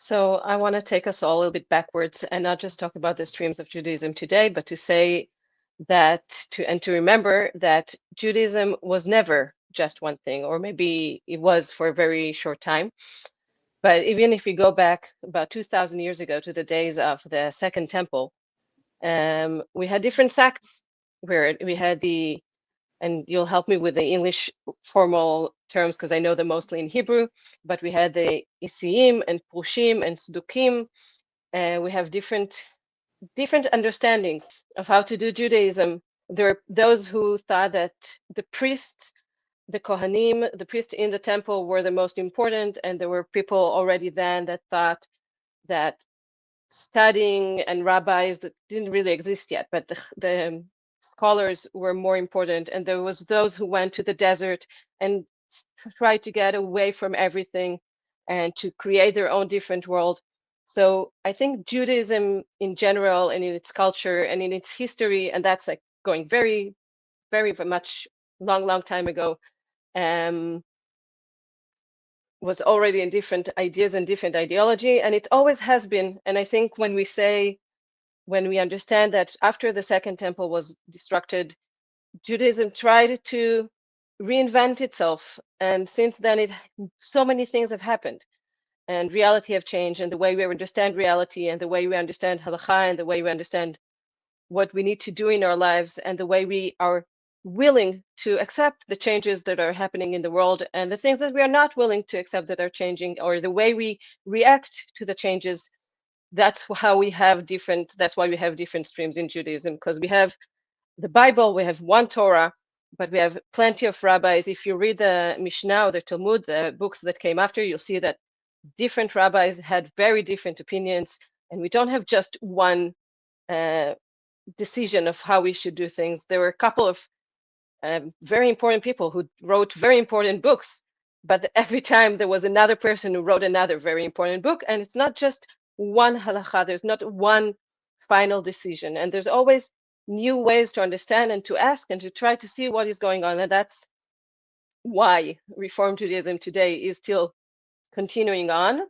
So I want to take us all a little bit backwards and not just talk about the streams of Judaism today, but to say that to remember that Judaism was never just one thing, or maybe it was for a very short time. But even if we go back about 2,000 years ago to the days of the Second Temple, we had different sects where we had and you'll help me with the English formal terms because I know them mostly in Hebrew, but we had the Isiim and Prushim and Tzdukim. We have different understandings of how to do Judaism. There are those who thought that the priests, the Kohanim, the priests in the temple were the most important, and there were people already then that thought that studying and rabbis that didn't really exist yet, but the scholars were more important. And there was those who went to the desert and tried to get away from everything and to create their own different world. So I think Judaism in general and in its culture and in its history, and that's like going very, very much long time ago, was already in different ideas and different ideology, and it always has been. And I think when we understand that after the Second Temple was destructed, Judaism tried to reinvent itself, and since then, so many things have happened, and reality have changed, and the way we understand reality, and the way we understand halakha, and the way we understand what we need to do in our lives, and the way we are willing to accept the changes that are happening in the world, and the things that we are not willing to accept that are changing, or the way we react to the changes. That's how we have different, that's why we have different streams in Judaism, because we have the Bible, we have one Torah, but we have plenty of rabbis. If you read the Mishnah or the Talmud, the books that came after, you'll see that different rabbis had very different opinions, and we don't have just one decision of how we should do things. There were a couple of very important people who wrote very important books, but every time there was another person who wrote another very important book, and it's not just one halakha, there's not one final decision, and there's always new ways to understand and to ask and to try to see what is going on. And that's why Reform Judaism today is still continuing on.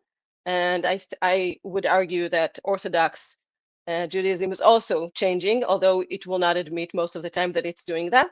And I would argue that Orthodox Judaism is also changing, although it will not admit most of the time that it's doing that.